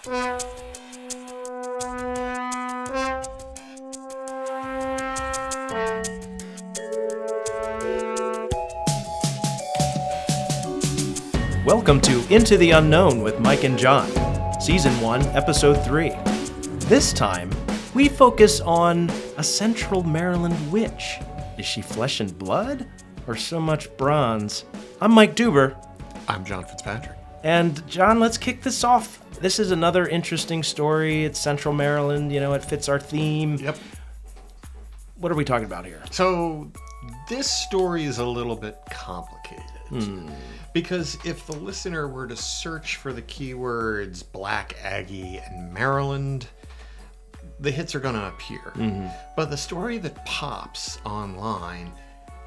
Welcome to Into the Unknown with Mike and John, Season 1, Episode 3. This time, we focus on a Central Maryland witch. Is she flesh and blood, or so much bronze? I'm Mike Duber. I'm John Fitzpatrick. And John, let's kick this off. This is another interesting story. It's Central Maryland, it fits our theme. Yep. What are we talking about here? So, this story is a little bit complicated. Because if the listener were to search for the keywords Black Aggie and Maryland, the hits are going to appear. But the story that pops online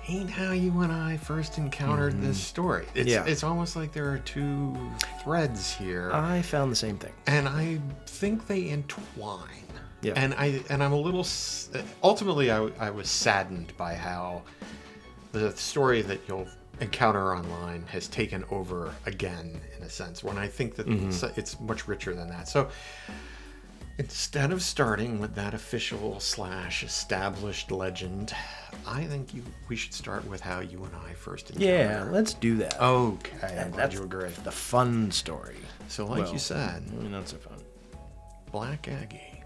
ain't how you and I first encountered this story. It's almost like there are two threads here. I found the same thing. And I think they entwine. Yeah. And I'm a little... Ultimately, I was saddened by how the story that you'll encounter online has taken over again, in a sense, when I think that it's much richer than that. So instead of starting with that official / established legend, I think we should start with how you and I first encountered Yeah, her. let's do that. Okay, I'm glad That's you agree. the fun story. So like you said, not so fun. Black Aggie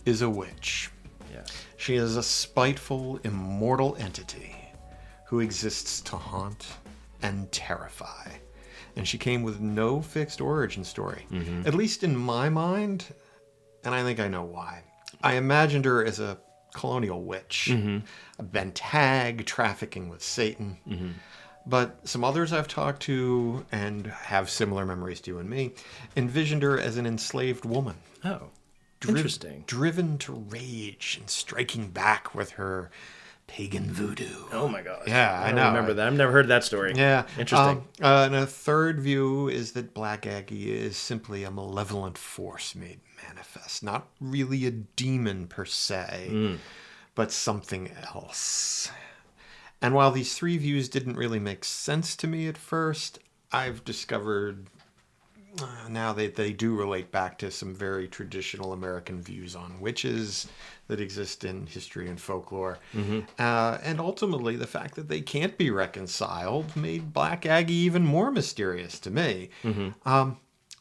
is a witch. Yeah. She is a spiteful, immortal entity who exists to haunt and terrify. And she came with no fixed origin story. At least in my mind, and I think I know why. I imagined her as a colonial witch, a bentag trafficking with Satan. But some others I've talked to and have similar memories to you and me envisioned her as an enslaved woman. Oh, interesting. Driven to rage and striking back with her pagan voodoo. Oh my gosh. Yeah, I know. I remember that. I've never heard that story. Yeah. Interesting. And a third view is that Black Aggie is simply a malevolent force made manifest. Not really a demon per se, but something else. And while these three views didn't really make sense to me at first, I've discovered now they do relate back to some very traditional American views on witches that exist in history and folklore. And ultimately, the fact that they can't be reconciled made Black Aggie even more mysterious to me.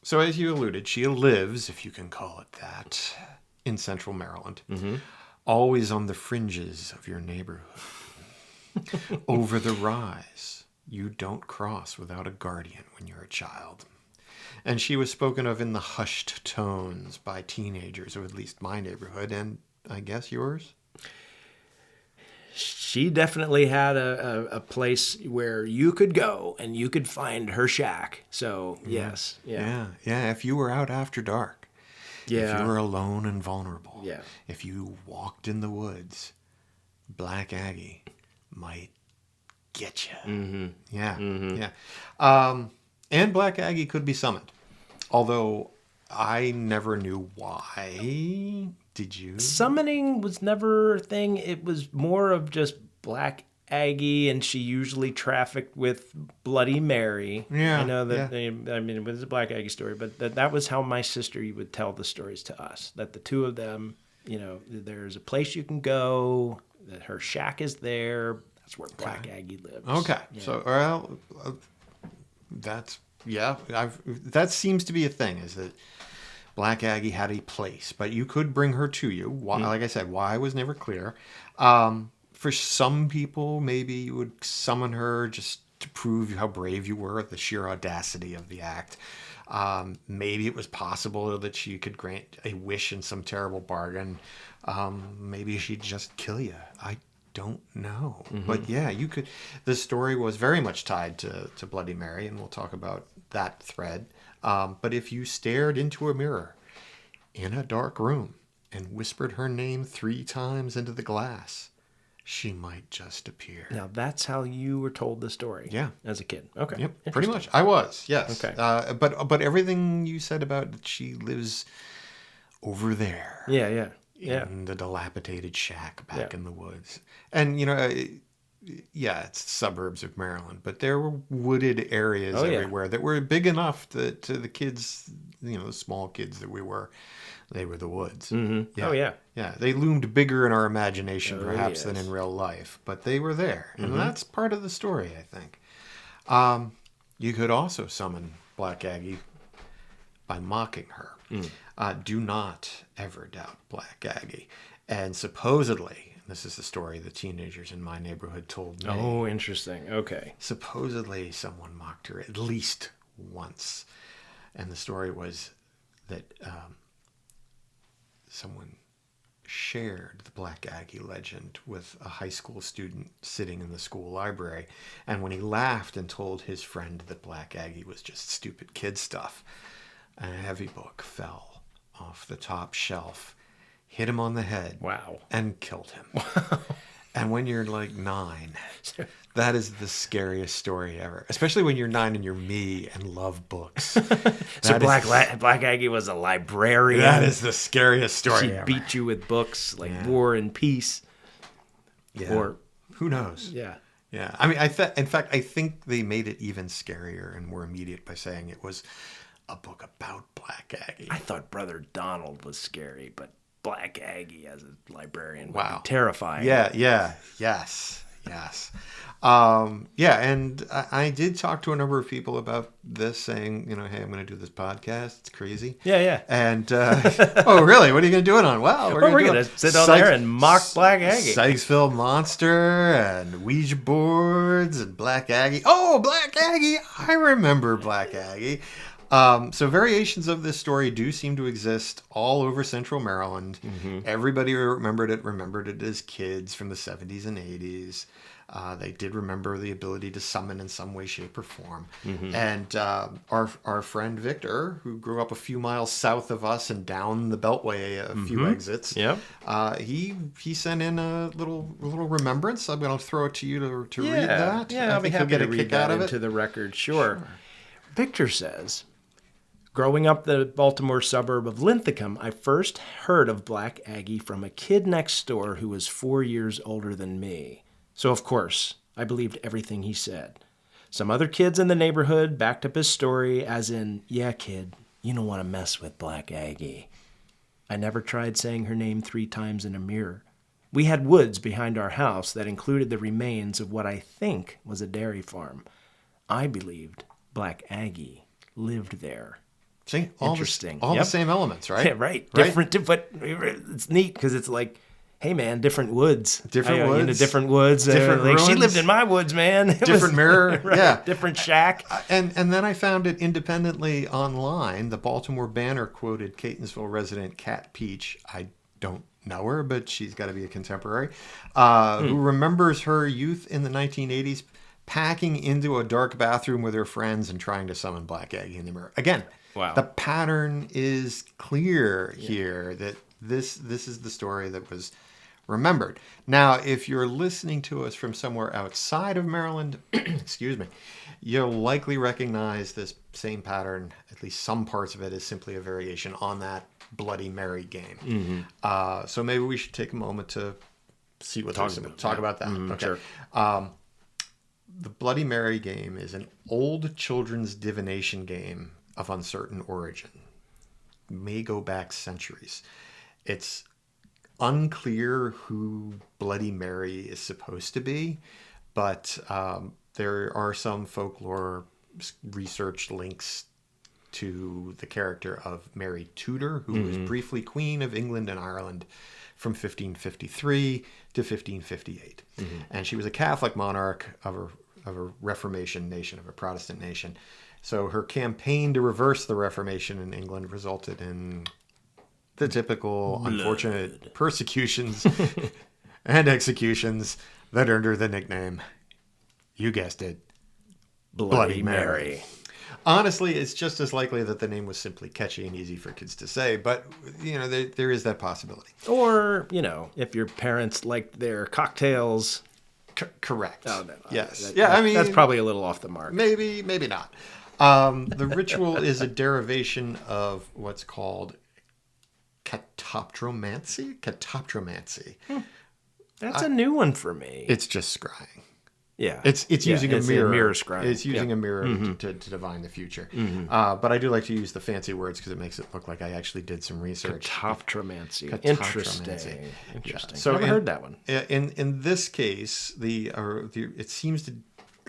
So as you alluded, she lives, if you can call it that, in Central Maryland, always on the fringes of your neighborhood. Over the rise, you don't cross without a guardian when you're a child. And she was spoken of in the hushed tones by teenagers, or at least my neighborhood, and I guess yours? She definitely had a place where you could go and you could find her shack. So, yes. Yeah, if you were out after dark. Yeah. If you were alone and vulnerable. Yeah. If you walked in the woods, Black Aggie might get you. Yeah. And Black Aggie could be summoned. Although I never knew why. Did you? Summoning was never a thing. It was more of just Black Aggie, and she usually trafficked with Bloody Mary. Yeah. I know that, it was a Black Aggie story, but that was how my sister would tell the stories to us. That the two of them, there's a place you can go, that her shack is there. That's where Black Aggie lives. Okay. Yeah. So, that seems to be a thing, is that Black Aggie had a place, but you could bring her to you. Why, like I said, why was never clear. For some people, maybe you would summon her just to prove how brave you were, the sheer audacity of the act. Maybe it was possible that she could grant a wish in some terrible bargain. Maybe she'd just kill you. I don't know. But yeah, you could. The story was very much tied to Bloody Mary, and we'll talk about that thread. But if you stared into a mirror in a dark room and whispered her name 3 times into the glass, she might just appear. Now, that's how you were told the story. Yeah. As a kid. Okay. Yep, pretty much. I was, yes. Okay. But everything you said about that she lives over there. Yeah. In the dilapidated shack back in the woods. And, it's suburbs of Maryland, but there were wooded areas everywhere that were big enough that the kids the small kids that we were, they were the woods. Mm-hmm. Oh, yeah. Yeah, they loomed bigger in our imagination, Oh, perhaps, than yes. in real life. But they were there. And Mm-hmm. that's part of the story, I think. You could also summon Black Aggie by mocking her. Do not ever doubt Black Aggie. And supposedly, and this is the story the teenagers in my neighborhood told me. Oh, interesting. Okay. Supposedly, someone mocked her at least once. And the story was that someone shared the Black Aggie legend with a high school student sitting in the school library. And when he laughed and told his friend that Black Aggie was just stupid kid stuff, a heavy book fell off the top shelf, hit him on the head, Wow. and killed him. And when you're like 9, that is the scariest story ever. Especially when you're 9 and you're me and love books. So Black Aggie was a librarian. That is the scariest story She ever. beat you with books like War and Peace. Yeah. Or who knows? yeah. Yeah. I mean, in fact, I think they made it even scarier and more immediate by saying it was a book about Black Aggie. I thought Brother Donald was scary, but Black Aggie as a librarian would Wow. be terrifying. Yes. And I did talk to a number of people about this, saying, hey, I'm going to do this podcast. It's crazy. Yeah. And, oh, really? What are you going to do it on? Well, we're going to sit on there and mock Black Aggie. Sykesville Monster and Ouija boards and Black Aggie. Oh, Black Aggie! I remember Black Aggie. So variations of this story do seem to exist all over Central Maryland. Mm-hmm. Everybody who remembered it as kids from the 70s and 80s. They did remember the ability to summon in some way, shape, or form. Mm-hmm. And our friend Victor, who grew up a few miles south of us and down the Beltway a few exits, he sent in a little remembrance. I'm going to throw it to you to read that. Yeah, I'll be happy to read that into the record. Sure. Victor says, growing up the Baltimore suburb of Linthicum, I first heard of Black Aggie from a kid next door who was 4 years older than me. So, of course, I believed everything he said. Some other kids in the neighborhood backed up his story as in, yeah, kid, you don't want to mess with Black Aggie. I never tried saying her name 3 times in a mirror. We had woods behind our house that included the remains of what I think was a dairy farm. I believed Black Aggie lived there. See, interesting. All the same elements, right? Yeah, right. Different, but it's neat because it's like, hey man, different woods. Different woods. Different woods. Different like, ruins. she lived in my woods, man. Different mirror. Right, yeah. Different shack. And then I found it independently online. The Baltimore Banner quoted Catonsville resident Kat Peach. I don't know her, but she's got to be a contemporary, who remembers her youth in the 1980s packing into a dark bathroom with her friends and trying to summon Black Aggie in the mirror. Again, wow. The pattern is clear here that this is the story that was remembered. Now, if you're listening to us from somewhere outside of Maryland, excuse me, you'll likely recognize this same pattern, at least some parts of it, is simply a variation on that Bloody Mary game. Mm-hmm. So maybe we should take a moment to see what talk about that. Mm-hmm, okay. Sure. The Bloody Mary game is an old children's divination game of uncertain origin. May go back centuries. It's unclear who Bloody Mary is supposed to be, but there are some folklore research links to the character of Mary Tudor, who was briefly Queen of England and Ireland from 1553 to 1558. Mm-hmm. And she was a Catholic monarch of a Reformation nation, of a Protestant nation. So her campaign to reverse the Reformation in England resulted in the typical unfortunate persecutions and executions that earned her the nickname, you guessed it, Bloody Mary. Honestly, it's just as likely that the name was simply catchy and easy for kids to say, but, there is that possibility. Or, if your parents liked their cocktails. Correct. Oh, no, yes. I mean, that's probably a little off the mark. Maybe not. The ritual is a derivation of what's called catoptromancy. That's a new one for me. It's just scrying. Yeah. It's using a it's mirror. scribe. It's using Yep. a mirror to divine the future. But I do like to use the fancy words because it makes it look like I actually did some research. Catoptromancy. Catoptromancy. Interesting. So Never heard that one. In this case, it seems to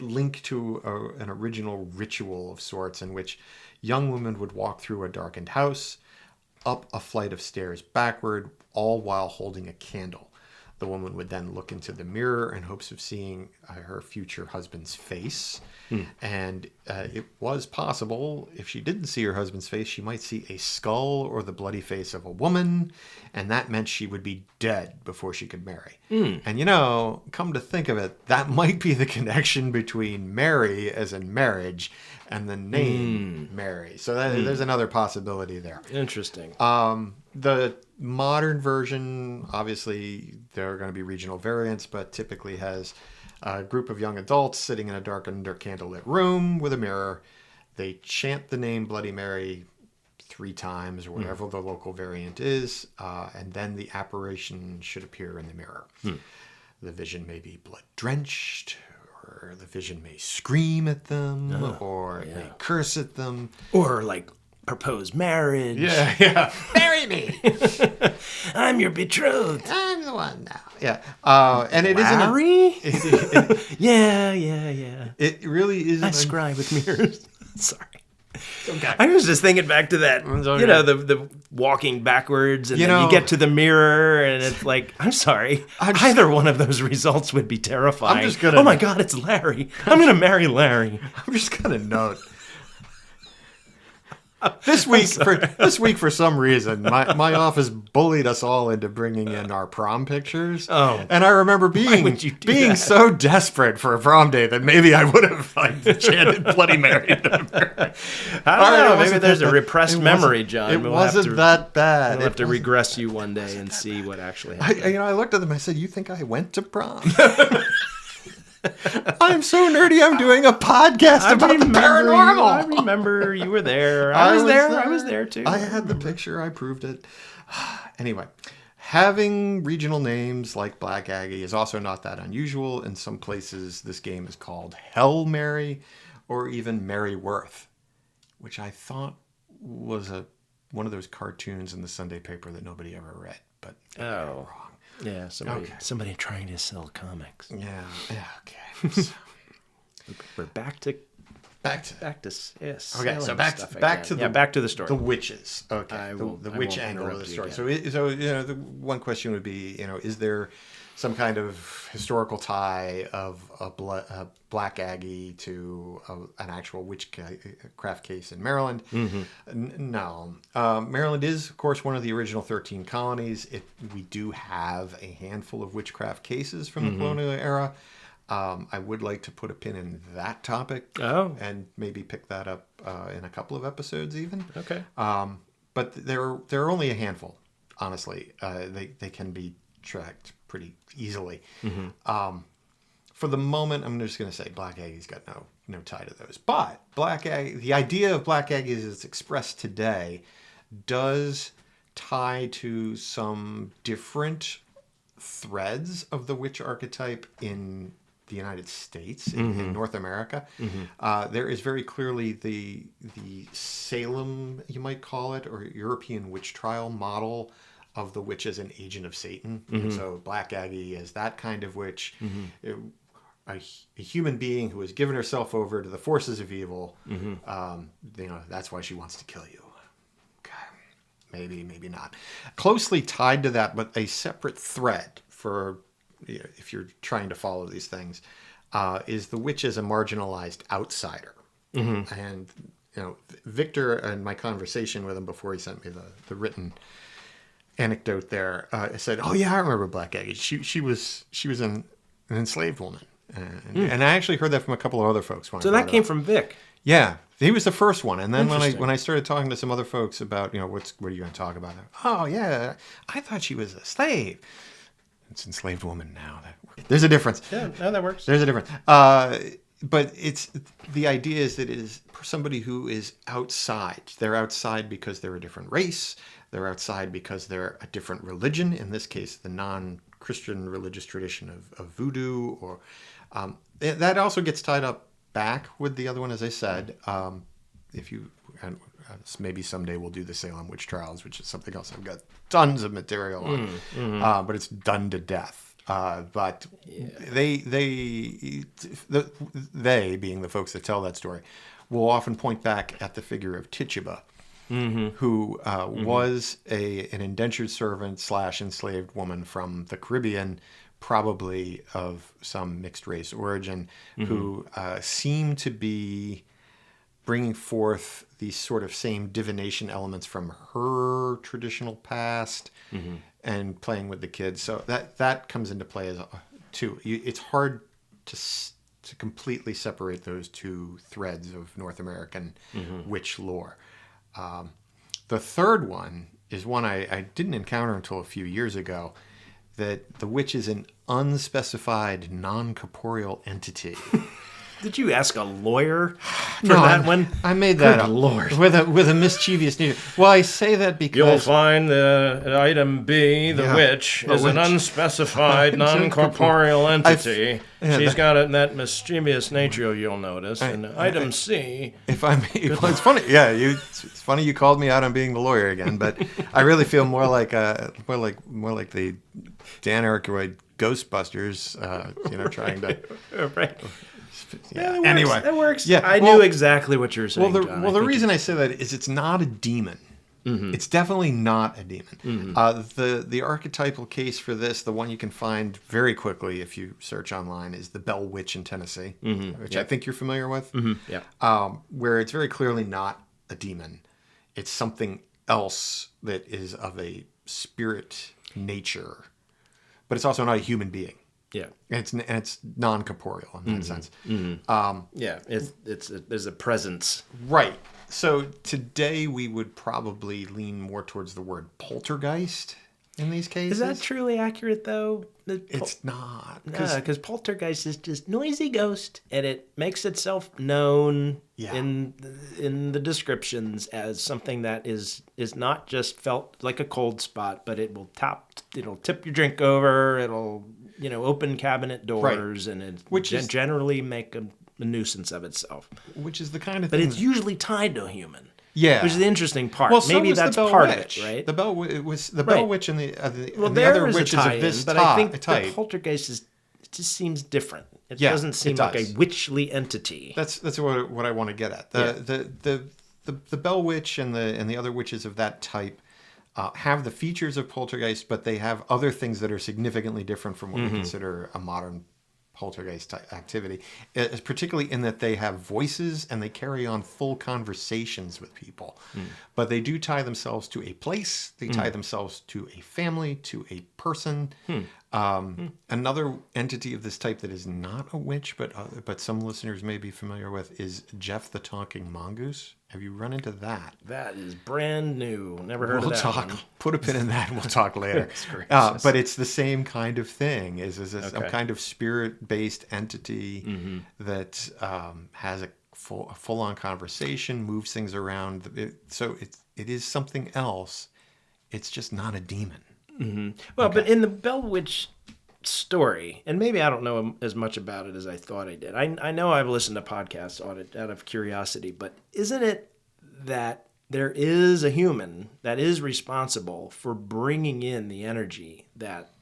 link to an original ritual of sorts in which young women would walk through a darkened house, up a flight of stairs backward, all while holding a candle. The woman would then look into the mirror in hopes of seeing her future husband's face. And it was possible, if she didn't see her husband's face, she might see a skull or the bloody face of a woman. And that meant she would be dead before she could marry. And come to think of it, that might be the connection between Mary, as in marriage, and the name Mary. So there's another possibility there. Interesting. The modern version, obviously, there are going to be regional variants, but typically has a group of young adults sitting in a darkened or candlelit room with a mirror. They chant the name Bloody Mary 3 times or whatever the local variant is, and then the apparition should appear in the mirror. The vision may be blood-drenched, or the vision may scream at them, or it may curse at them. Or like propose marriage. Yeah. Marry me. I'm your betrothed. I'm the one now. Yeah. And it isn't. Larry? Yeah. It really isn't. I scry with mirrors. Sorry. Okay. I was just thinking back to that, okay. the walking backwards, and then you get to the mirror, and it's like, I'm sorry, either one of those results would be terrifying. Oh my God, it's Larry. I'm going to marry Larry. I'm just going to note. This week, for some reason, my office bullied us all into bringing in our prom pictures. Oh, and I remember being so desperate for a prom day that maybe I would have chanted Bloody Mary. I don't know. Maybe there's a repressed memory, John. It wasn't that bad. We'll have to regress you one day and see what actually happened. I looked at them. I said, "You think I went to prom?" I'm so nerdy. I'm doing a podcast about the paranormal. I remember you were there. I was there too. I had the picture. I proved it. Anyway, having regional names like Black Aggie is also not that unusual. In some places, this game is called Hell Mary, or even Mary Worth, which I thought was one of those cartoons in the Sunday paper that nobody ever read. But wrong. Yeah, somebody trying to sell comics. Yeah, okay. So, we're back to yes. Okay, so back to the story. The witches. Okay, the witch angle of the story. So the one question would be, is there some kind of historical tie of a Black Aggie to an actual witchcraft case in Maryland? No. Maryland is, of course, one of the original 13 colonies. We do have a handful of witchcraft cases from the colonial era. I would like to put a pin in that topic and maybe pick that up in a couple of episodes even. Okay. But there are only a handful, honestly. They can be tracked pretty easily. For the moment, I'm just going to say Black Aggie's got no tie to those. But the idea of Black Aggies as it's expressed today does tie to some different threads of the witch archetype in the United States, in North America. There is very clearly the Salem, you might call it, or European witch trial model of the witch as an agent of Satan. And so Black Aggie is that kind of witch, a human being who has given herself over to the forces of evil. That's why she wants to kill you. Okay. Maybe not. Closely tied to that, but a separate thread for if you're trying to follow these things, is the witch as a marginalized outsider. And Victor, and my conversation with him before he sent me the written anecdote there, said, "Oh yeah, I remember Black Aggie. She was an enslaved woman." And I actually heard that from a couple of other folks. So that came from Vic. Yeah, he was the first one. And then when I started talking to some other folks about, what are you going to talk about? Oh yeah, I thought she was a slave. It's enslaved woman now. There's a difference. Yeah, no, that works. There's a difference. But the idea is that it is somebody who is outside. They're outside because they're a different race. They're outside because they're a different religion. In this case, the non-Christian religious tradition of voodoo, or That also gets tied up back with the other one, as I said. If you maybe someday we'll do the Salem witch trials, which is something else I've got tons of material on, but it's done to death. But they being the folks that tell that story, will often point back at the figure of Tituba, who was an indentured servant / enslaved woman from the Caribbean, probably of some mixed race origin, who seemed to be bringing forth these sort of same divination elements from her traditional past and playing with the kids. So that comes into play as too. It's hard to completely separate those two threads of North American witch lore. The third one is one I didn't encounter until a few years ago, that the witch is an unspecified non-corporeal entity. Did you ask a lawyer for that one? I made that up. Lord. With a mischievous nature. Well, I say that because you'll find the item B, the witch, is an unspecified non-corporeal entity. She's got that mischievous nature, you'll notice. And item C. If I may, well, it's funny. Yeah, it's funny you called me out on being the lawyer again, but I really feel more like the Dan Aykroyd Ghostbusters, trying to. Right. Yeah. Anyway, that works. Yeah, I knew exactly what you were saying. The reason I say that is it's not a demon. It's definitely not a demon. The archetypal case for this, the one you can find very quickly if you search online, is the Bell Witch in Tennessee, which I think you're familiar with. Where it's very clearly not a demon. It's something else that is of a spirit nature, but it's also not a human being. Yeah, and it's non-corporeal in that sense. There's a presence. Right. So today we would probably lean more towards the word poltergeist in these cases. Is that truly accurate though? It's not. Because poltergeist is just noisy ghost, and it makes itself known in the descriptions as something that is not just felt like a cold spot, but it'll tip your drink over, it'll open cabinet doors, and it generally make a nuisance of itself. Which is the kind of thing. But it's usually tied to a human. Yeah, which is the interesting part. Well, maybe that's part of it, right? The Bell Witch and the other witches of this but I think the poltergeist it just seems different. It doesn't seem like a witchly entity. That's what I want to get at. The Bell Witch and the other witches of that type have the features of poltergeist, but they have other things that are significantly different from what we consider a modern poltergeist type activity, particularly in that they have voices and they carry on full conversations with people. But they do tie themselves to a place, they tie themselves to a family, to a person. Another entity of this type that is not a witch, but some listeners may be familiar with, is Jeff the Talking Mongoose. Have you run into that? That is brand new. Never heard of that. We'll talk. Put a pin in that and we'll talk later. But it's the same kind of thing. Some kind of spirit-based entity that has a full-on conversation, moves things around. It is something else. It's just not a demon. Well, but in the Bell Witch story, and maybe I don't know as much about it as I thought I did. I know I've listened to podcasts on it out of curiosity, but isn't it that there is a human that is responsible for bringing in the energy that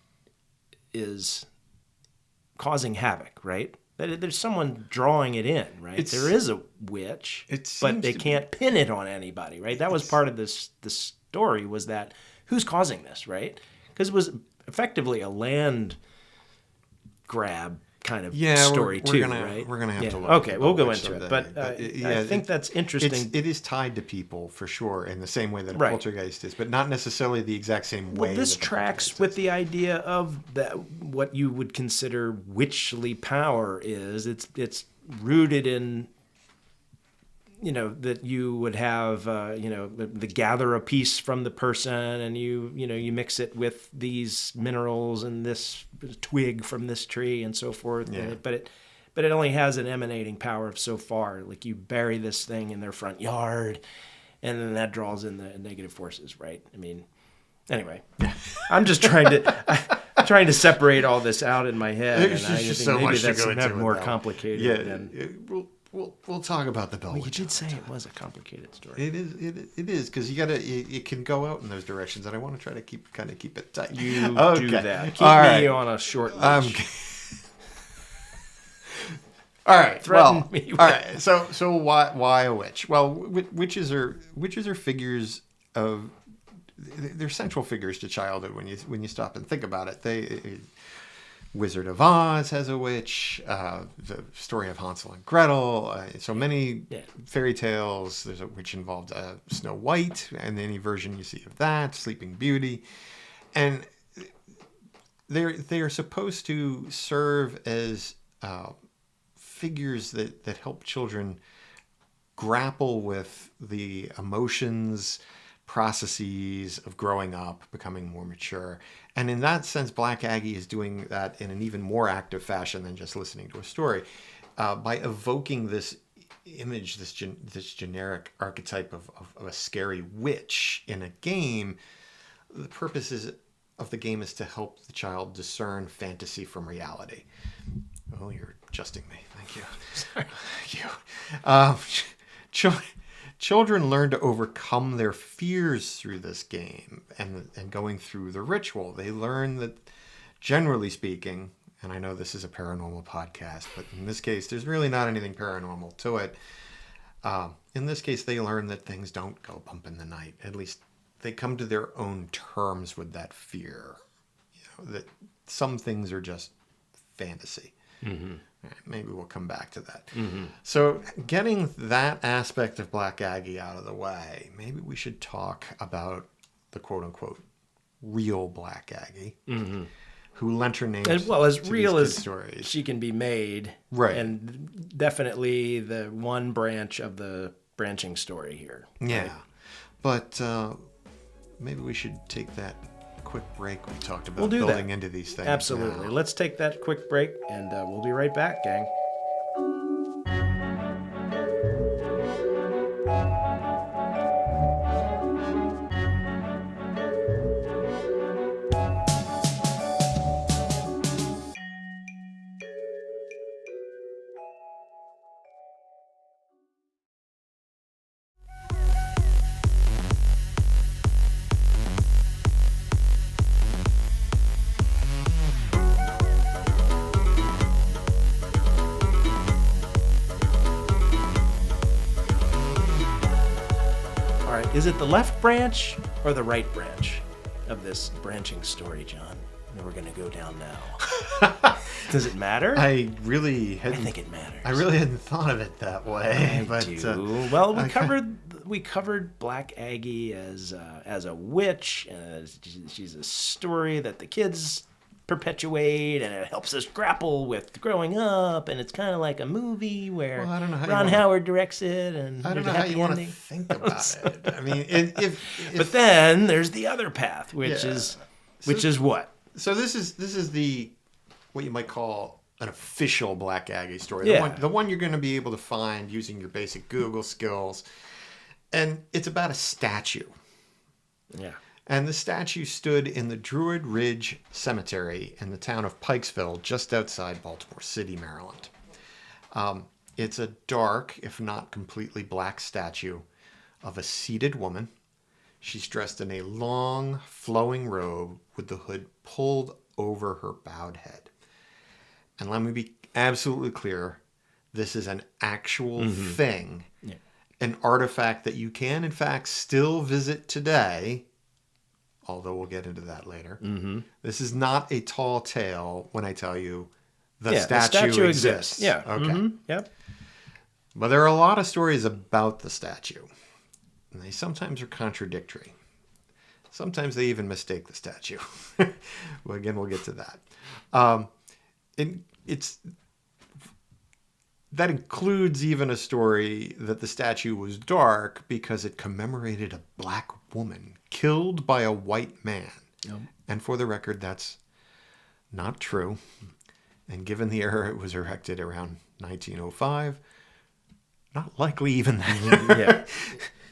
is causing havoc, right? That there's someone drawing it in, right? There is a witch, but they can't pin it on anybody, right? That was part of the story, was that who's causing this, right? Because it was effectively a land grab kind of story right? We're going to have to look. Okay, we'll go into it. But I think that's interesting. It is tied to people, for sure, in the same way that a poltergeist is, but not necessarily the exact same way. Well, this tracks with the idea of what you would consider witchly power is. It's rooted in, that you would have, the gather a piece from the person, and you mix it with these minerals and this twig from this tree and so forth. Yeah. But it only has an emanating power of so far. Like, you bury this thing in their front yard, and then that draws in the negative forces, right? I mean, anyway, I'm just trying to. trying to separate all this out in my head. There's And I just think so maybe much to that's go into more with that. complicated. Yeah, than... we'll talk about the Bell You Witch. did say it was a complicated story. It is because it can go out in those directions, and I want to try to keep it tight. You do that. Keep All me right. on a short leash. All right. Threaten me with- All right. So why a witch? Well, witches are figures of, they're central figures to childhood when you stop and think about it. Wizard of Oz has a witch. The story of Hansel and Gretel. So many fairy tales. There's a witch involved. Snow White, and any version you see of that. Sleeping Beauty, and they are supposed to serve as figures that help children grapple with the emotions, processes of growing up, becoming more mature. And in that sense, Black Aggie is doing that in an even more active fashion than just listening to a story, by evoking this image, this generic archetype of a scary witch in a game. The purpose of the game is to help the child discern fantasy from reality. Oh, you're adjusting me. Thank you. Sorry. Thank you. Children learn to overcome their fears through this game and going through the ritual. They learn that, generally speaking, and I know this is a paranormal podcast, but in this case, there's really not anything paranormal to it. In this case, they learn that things don't go bump in the night. At least they come to their own terms with that fear. That some things are just fantasy. Mm-hmm. Maybe we'll come back to that. Mm-hmm. So getting that aspect of Black Aggie out of the way, maybe we should talk about the quote-unquote real Black Aggie, who lent her name as real as stories. She can be made. Right. And definitely the one branch of the branching story here. Yeah. Right? But maybe we should take that quick break. We talked about We'll building into these things. Absolutely. Now. Let's take that quick break, and we'll be right back, gang. Is it the left branch or the right branch of this branching story, John, that we're going to go down now? Does it matter? I think it matters. I really hadn't thought of it that way. I do. Well, we covered Black Aggie as a witch. She's a story that the kids perpetuate, and it helps us grapple with growing up, and it's kind of like a movie where Ron Howard directs it, and I don't know how you want to think about it. I mean, if but then there's the other path, which is what? So this is the what you might call an official Black Aggie story. The one you're going to be able to find using your basic Google skills, and it's about a statue. Yeah. And the statue stood in the Druid Ridge Cemetery in the town of Pikesville, just outside Baltimore City, Maryland. It's a dark, if not completely black statue of a seated woman. She's dressed in a long, flowing robe with the hood pulled over her bowed head. And let me be absolutely clear, this is an actual thing, an artifact that you can, in fact, still visit today, although we'll get into that later. Mm-hmm. This is not a tall tale when I tell you the statue exists. Yeah. Okay. Mm-hmm. Yep. But there are a lot of stories about the statue, and they sometimes are contradictory. Sometimes they even mistake the statue. Well, again, we'll get to that. That includes even a story that the statue was dark because it commemorated a black woman killed by a white man. Yep. And for the record, that's not true. And given the era it was erected around 1905, not likely even that.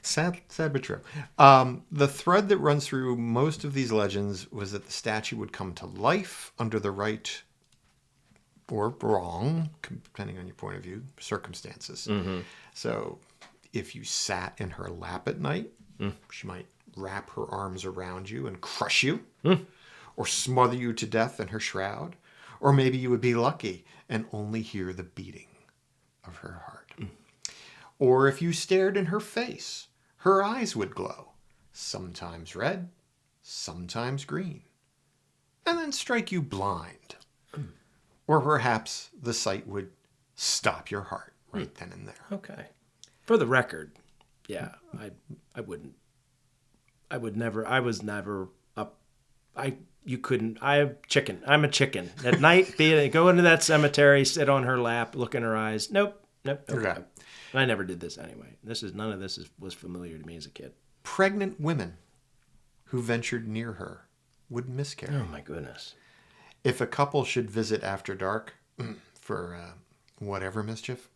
Sad but true. The thread that runs through most of these legends was that the statue would come to life under the right or wrong, depending on your point of view, circumstances. Mm-hmm. So if you sat in her lap at night, she might wrap her arms around you and crush you, or smother you to death in her shroud. Or maybe you would be lucky and only hear the beating of her heart. Or if you stared in her face, her eyes would glow, sometimes red, sometimes green, and then strike you blind. Or perhaps the sight would stop your heart right then and there. Okay. For the record, yeah, I wouldn't. I would never. I was never up. You couldn't. I'm a chicken. At night, go into that cemetery, sit on her lap, look in her eyes. Nope. Okay. I never did this anyway. None of this was familiar to me as a kid. Pregnant women who ventured near her would miscarry. Oh my goodness. If a couple should visit after dark for whatever mischief.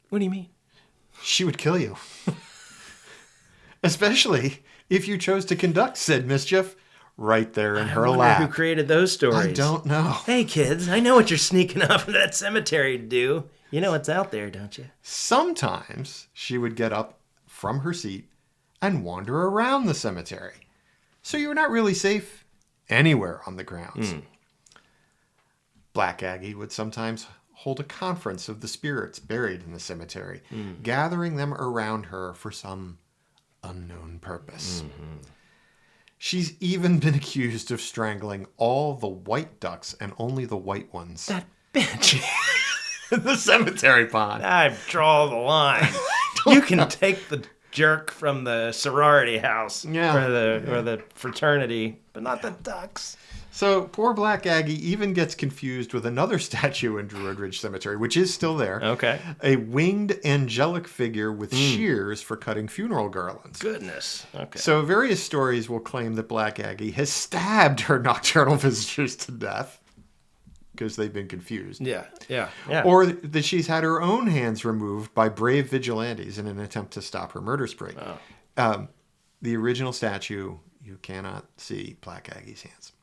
What do you mean? She would kill you. Especially if you chose to conduct said mischief right there in her lap. Who created those stories? I don't know. Hey kids, I know what you're sneaking off into that cemetery to do. You know what's out there, don't you? Sometimes she would get up from her seat and wander around the cemetery. So you're not really safe anywhere on the grounds. Black Aggie would sometimes hold a conference of the spirits buried in the cemetery, gathering them around her for some unknown purpose. She's even been accused of strangling all the white ducks and only the white ones. That bitch. In the cemetery pond. I draw the line. You can take the jerk from the sorority house or the fraternity, but not the ducks. So poor Black Aggie even gets confused with another statue in Druid Ridge Cemetery, which is still there. Okay. A winged angelic figure with shears for cutting funeral garlands. Goodness. Okay. So various stories will claim that Black Aggie has stabbed her nocturnal visitors to death because they've been confused. Yeah. Or that she's had her own hands removed by brave vigilantes in an attempt to stop her murder spree. Oh. The original statue, you cannot see Black Aggie's hands.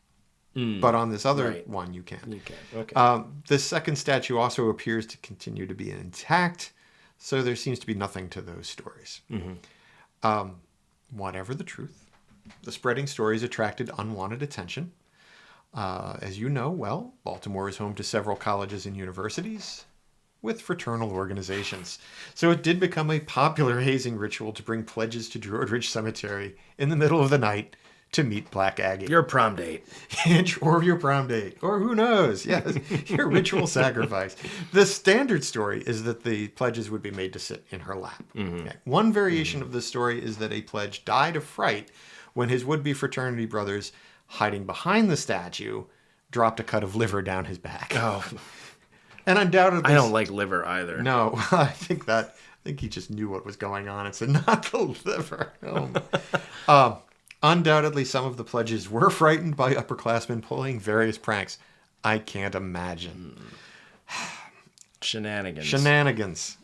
But on this other one, you can. You can. Okay. The second statue also appears to continue to be intact, so there seems to be nothing to those stories. Whatever the truth, the spreading stories attracted unwanted attention. As you know well, Baltimore is home to several colleges and universities with fraternal organizations. So it did become a popular hazing ritual to bring pledges to Druid Ridge Cemetery in the middle of the night to meet Black Aggie. Your prom date. Or your prom date. Or who knows? Yes, your ritual sacrifice. The standard story is that the pledges would be made to sit in her lap. Okay. One variation of this story is that a pledge died of fright when his would-be fraternity brothers, hiding behind the statue, dropped a cut of liver down his back. Oh. And undoubtedly... I don't like liver either. No, I think he just knew what was going on and said, not the liver. Undoubtedly, some of the pledges were frightened by upperclassmen pulling various pranks. I can't imagine. Shenanigans.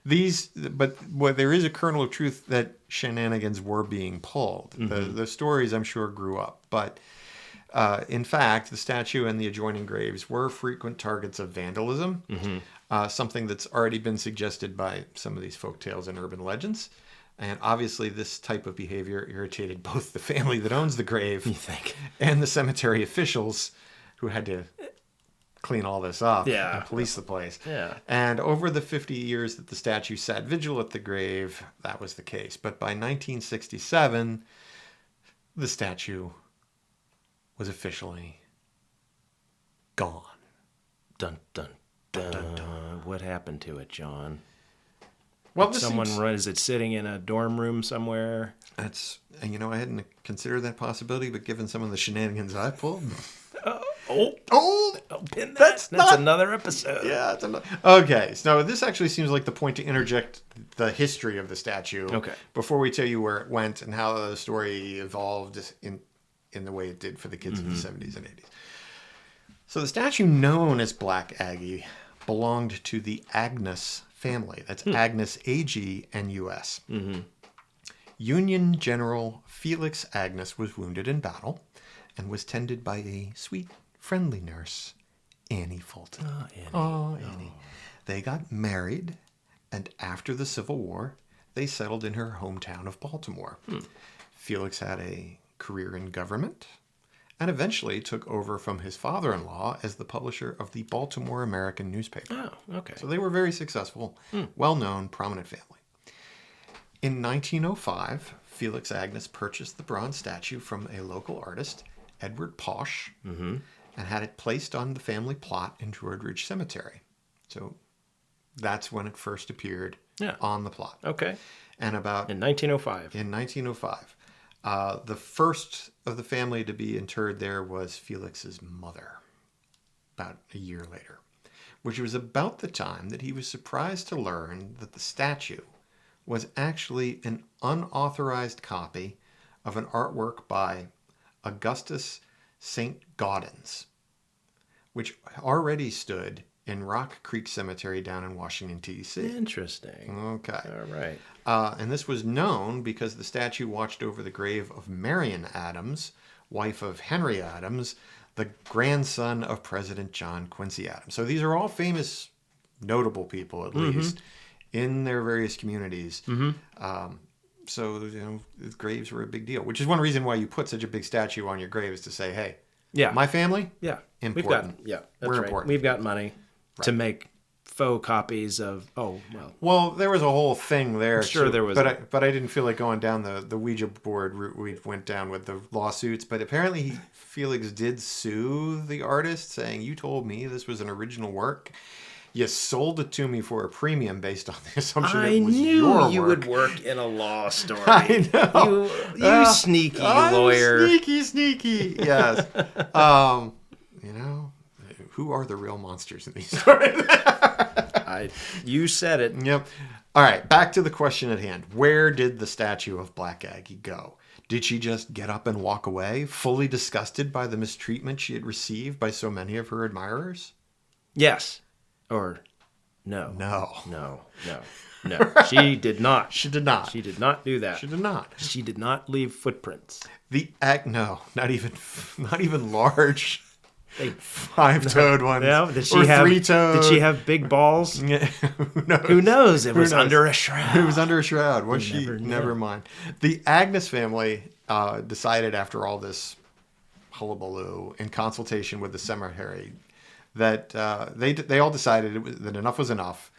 But there is a kernel of truth that shenanigans were being pulled. The stories, I'm sure, grew up. But in fact, the statue and the adjoining graves were frequent targets of vandalism, something that's already been suggested by some of these folktales and urban legends. And obviously, this type of behavior irritated both the family that owns the grave and the cemetery officials who had to clean all this up and police the place. Yeah. And over the 50 years that the statue sat vigil at the grave, that was the case. But by 1967, the statue was officially gone. Dun, dun, dun. Dun, dun. What happened to it, John? Well, is it sitting in a dorm room somewhere? I hadn't considered that possibility, but given some of the shenanigans I pulled. Pin that. That's another episode. Yeah, it's another. Okay, so this actually seems like the point to interject the history of the statue. Okay. Before we tell you where it went and how the story evolved in the way it did for the kids of the 70s and 80s. So the statue known as Black Aggie belonged to the Agnes family. That's Agnes, A-G-N-U-S. Union General Felix Agnes was wounded in battle and was tended by a sweet, friendly nurse, Annie Fulton. Oh, Annie. Oh, Annie. They got married, and after the Civil War, they settled in her hometown of Baltimore. Felix had a career in government and eventually took over from his father-in-law as the publisher of the Baltimore American newspaper. Oh, okay. So they were very successful, well-known, prominent family. In 1905, Felix Agnes purchased the bronze statue from a local artist, Edward Posh, and had it placed on the family plot in Druid Ridge Cemetery. So that's when it first appeared on the plot. Okay. And about In 1905. in 1905, the first of the family to be interred there was Felix's mother, about a year later, which was about the time that he was surprised to learn that the statue was actually an unauthorized copy of an artwork by Augustus St. Gaudens, which already stood in Rock Creek Cemetery down in Washington, D.C. Interesting. Okay. All right. And this was known because the statue watched over the grave of Marion Adams, wife of Henry Adams, the grandson of President John Quincy Adams. So these are all famous, notable people, at least, in their various communities. So, the graves were a big deal, which is one reason why you put such a big statue on your grave, is to say, hey, my family, important. That's right. Important. We've got money to make faux copies of, Well, there was a whole thing there. I'm sure there was. But I didn't feel like going down the Ouija board route we went down with the lawsuits. But apparently Felix did sue the artist, saying, you told me this was an original work. You sold it to me for a premium based on the assumption it was your work. I knew you would work in a law story. I know. You sneaky lawyer. Sneaky. Yes. Who are the real monsters in these stories? You said it. Yep. All right, back to the question at hand. Where did the statue of Black Aggie go? Did she just get up and walk away, fully disgusted by the mistreatment she had received by so many of her admirers? Yes. Or no. No. No. She did not. She did not. She did not do that. She did not. She did not leave footprints. No, not even large. Five-toed ones. Yeah, three-toed. Did she have big balls? Yeah, who knows? It was under a shroud. It was under a shroud. Was she? Never mind. The Agnes family decided after all this hullabaloo, in consultation with the cemetery, that they all decided that enough was enough,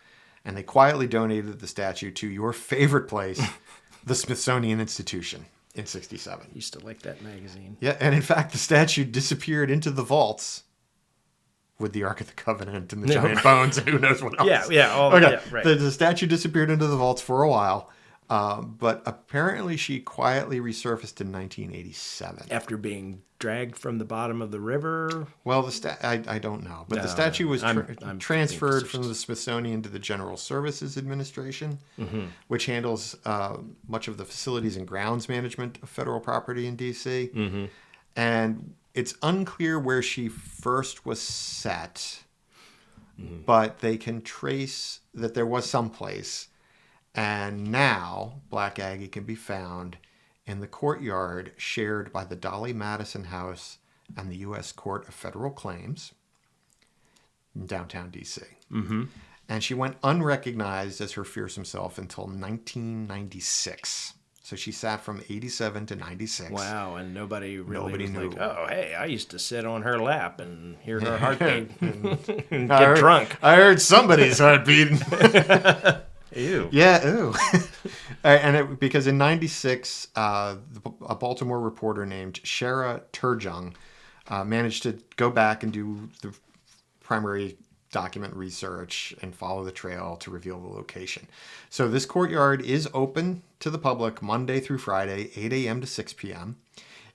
and they quietly donated the statue to your favorite place, the Smithsonian Institution, in 1967. Used to like that magazine. Yeah, and in fact, the statue disappeared into the vaults with the Ark of the Covenant and the giant bones and who knows what else. Right. The statue disappeared into the vaults for a while, but apparently she quietly resurfaced in 1987. After being dragged from the bottom of the river? Well, I don't know, but the statue was transferred from the Smithsonian to the General Services Administration, which handles much of the facilities and grounds management of federal property in D.C. And it's unclear where she first was set, but they can trace that there was some place. And now Black Aggie can be found in the courtyard shared by the Dolly Madison House and the U.S. Court of Federal Claims in downtown D.C. And she went unrecognized as her fearsome self until 1996. So she sat from 87 to 96. Wow, and nobody really knew. like, oh, hey, I used to sit on her lap and hear her heartbeat and get drunk. I heard somebody's heart beating. Ew. Yeah, ew. Because in 96, a Baltimore reporter named Shara Turjung managed to go back and do the primary document research and follow the trail to reveal the location. So this courtyard is open to the public Monday through Friday, 8 a.m. to 6 p.m.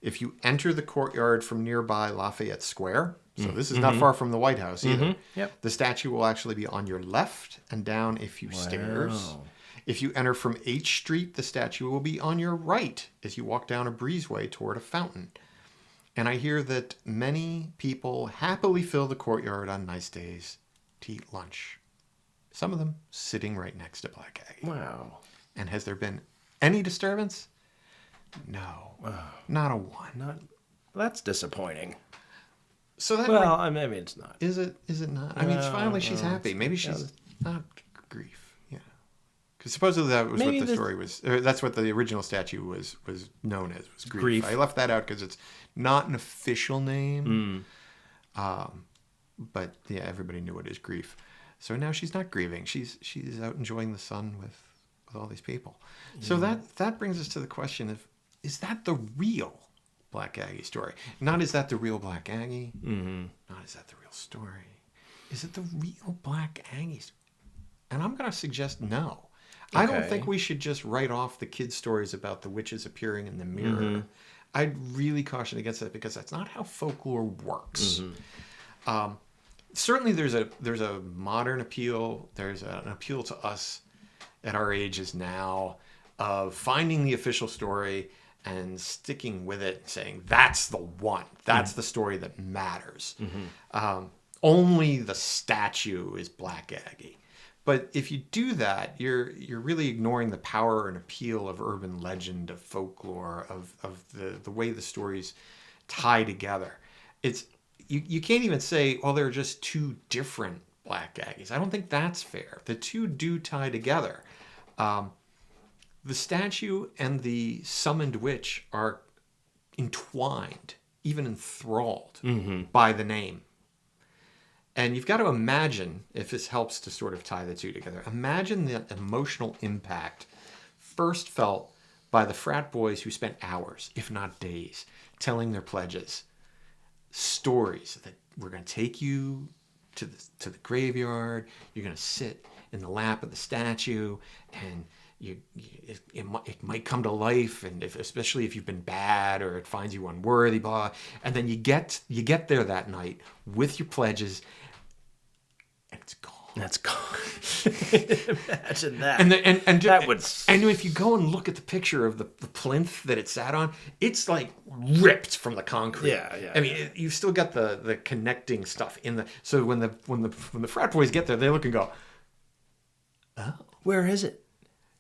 If you enter the courtyard from nearby Lafayette Square, so this is not far from the White House either, the statue will actually be on your left and down a few stairs. If you enter from H Street, the statue will be on your right as you walk down a breezeway toward a fountain. And I hear that many people happily fill the courtyard on nice days to eat lunch. Some of them sitting right next to Black Aggie. Wow. And has there been any disturbance? No. Not a 1. Not. That's disappointing. So that Well, maybe it's not. is it not? I mean, finally she's happy. Maybe she's not grief. Yeah. Because supposedly that was what the story was. Or that's what the original statue was known as, was grief. I left that out because it's not an official name. But yeah, everybody knew it as grief. So now she's not grieving. She's out enjoying the sun with all these people. So that brings us to the question of, is that the real Black Aggie story? Not is that the real Black Aggie? Not is that the real story? Is it the real Black Aggie? And I'm going to suggest no. Okay. I don't think we should just write off the kids' stories about the witches appearing in the mirror. I'd really caution against that because that's not how folklore works. Certainly there's a modern appeal. There's an appeal to us at our ages now of finding the official story and sticking with it and saying, that's the one. That's the story that matters. Only the statue is Black Aggie. But if you do that, you're really ignoring the power and appeal of urban legend, of folklore, of the way the stories tie together. You can't even say, well, they're just two different Black Aggies. I don't think that's fair. The two do tie together. The statue and the summoned witch are entwined, even enthralled by the name. And you've got to imagine, if this helps to sort of tie the two together, imagine the emotional impact first felt by the frat boys who spent hours, if not days, telling their pledges, stories that we're going to take you to the graveyard, you're going to sit in the lap of the statue, and it might come to life, and especially if you've been bad or it finds you unworthy, blah. And then you get there that night with your pledges, and it's gone. That's gone. Imagine that. And if you go and look at the picture of the plinth that it sat on, it's like ripped from the concrete. Yeah. I mean, you've still got the connecting stuff in the. So when the frat boys get there, they look and go, "Oh, where is it?"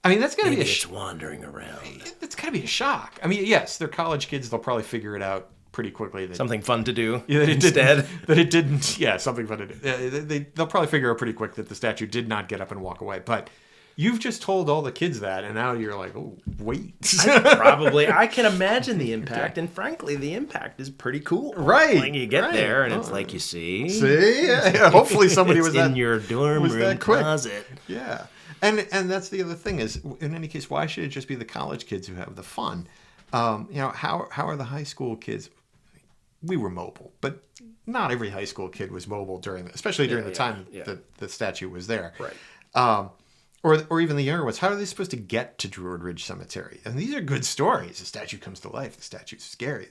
I mean, that's got to be it's wandering around. That's got to be a shock. I mean, yes, they're college kids; they'll probably figure it out pretty quickly. Something fun to do instead. That it didn't. Yeah, something fun to do. They'll probably figure out pretty quick that the statue did not get up and walk away. But you've just told all the kids that, and now you're like, oh, wait. I can imagine the impact, and frankly, the impact is pretty cool. Right. When you get there, and it's like, you see? Yeah, hopefully somebody was in your dorm room closet. Yeah. And that's the other thing is, in any case, why should it just be the college kids who have the fun? How are the high school kids? We were mobile, but not every high school kid was mobile especially during the time that the statue was there. Right. Or even the younger ones. How are they supposed to get to Druid Ridge Cemetery? And these are good stories. The statue comes to life. The statue's scary.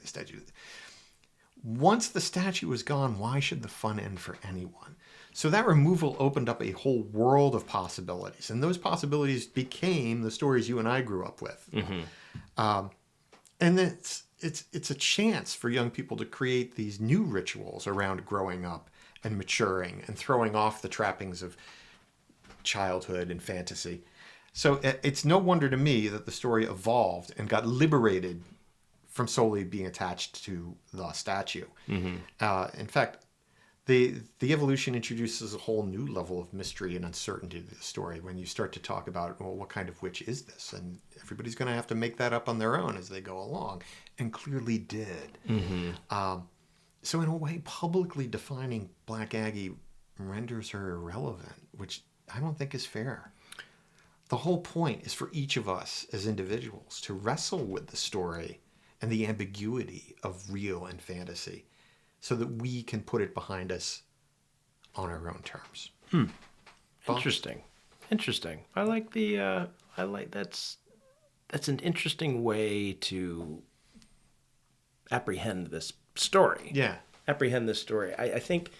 Once the statue is gone, why should the fun end for anyone? So that removal opened up a whole world of possibilities. And those possibilities became the stories you and I grew up with. And it's a chance for young people to create these new rituals around growing up and maturing and throwing off the trappings of childhood and fantasy. So it's no wonder to me that the story evolved and got liberated from solely being attached to the statue. In fact, the evolution introduces a whole new level of mystery and uncertainty to the story when you start to talk about, well, what kind of witch is this? And everybody's going to have to make that up on their own as they go along, and clearly did. So in a way, publicly defining Black Aggie renders her irrelevant, which I don't think is fair. The whole point is for each of us as individuals to wrestle with the story and the ambiguity of real and fantasy, so that we can put it behind us on our own terms. Interesting. I like that's an interesting way to apprehend this story. Yeah. I think,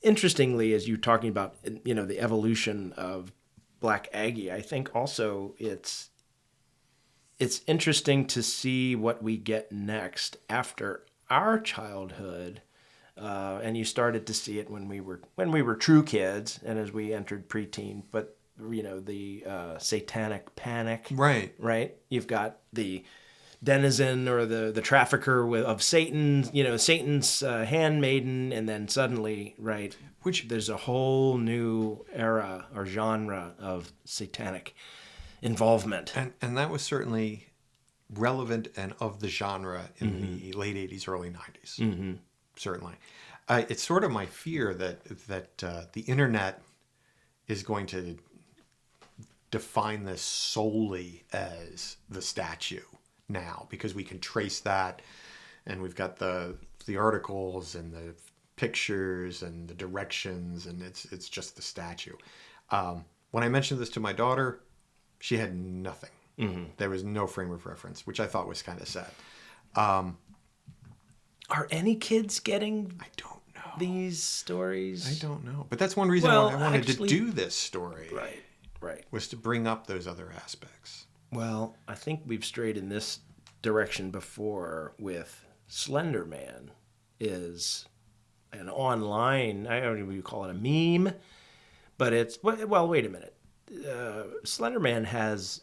interestingly, as you're talking about, the evolution of Black Aggie, I think also it's interesting to see what we get next after our childhood, and you started to see it when we were true kids and as we entered preteen. But the satanic panic, right? You've got the denizen or the trafficker of Satan, Satan's handmaiden, and then suddenly, right, which there's a whole new era or genre of satanic involvement. And that was certainly relevant and of the genre in the late 80s, early 90s. Certainly. It's sort of my fear that the internet is going to define this solely as the statue now, because we can trace that, and we've got the articles and the pictures and the directions, and it's just the statue. When I mentioned this to my daughter, she had nothing. There was no frame of reference, which I thought was kind of sad. Are any kids getting I don't know these stories? I don't know, but that's one reason why I wanted to do this story. Right. Was to bring up those other aspects. Well, I think we've strayed in this direction before with Slender Man is an online, I don't know if you call it a meme, but it's, well, wait a minute. Slender Man has,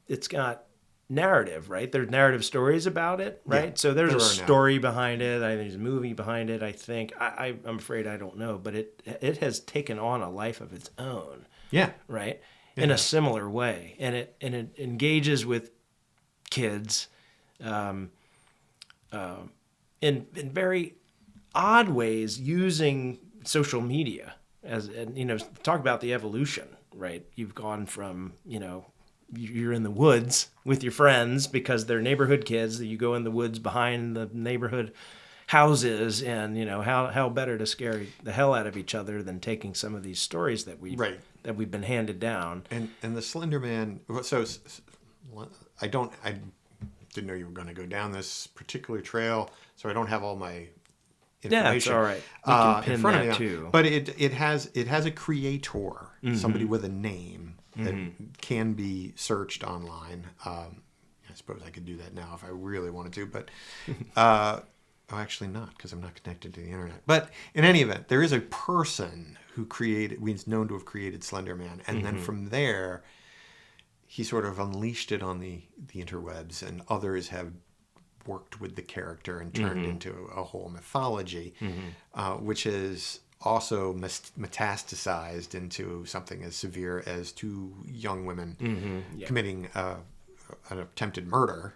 it's got narrative, right? There's narrative stories about it, right? Yeah, so there's a story behind it. I think there's a movie behind it, I think. I'm afraid I don't know, but it has taken on a life of its own. Yeah. Right? In a similar way. And it engages with kids in very odd ways using social media talk about the evolution, right? You've gone from, you're in the woods with your friends because they're neighborhood kids, that you go in the woods behind the neighborhood houses, and how better to scare the hell out of each other than taking some of these stories that we've been handed down. And the Slender Man. So I didn't know you were going to go down this particular trail, so I don't have all my information. Yeah, it's all right. We can pin in front that of me. too. But it has a creator, somebody with a name that can be searched online. I suppose I could do that now if I really wanted to, but. Actually not, because I'm not connected to the internet. But in any event, there is a person who's known to have created Slender Man. And then from there, he sort of unleashed it on the interwebs, and others have worked with the character and turned into a whole mythology, which is also metastasized into something as severe as two young women committing an attempted murder.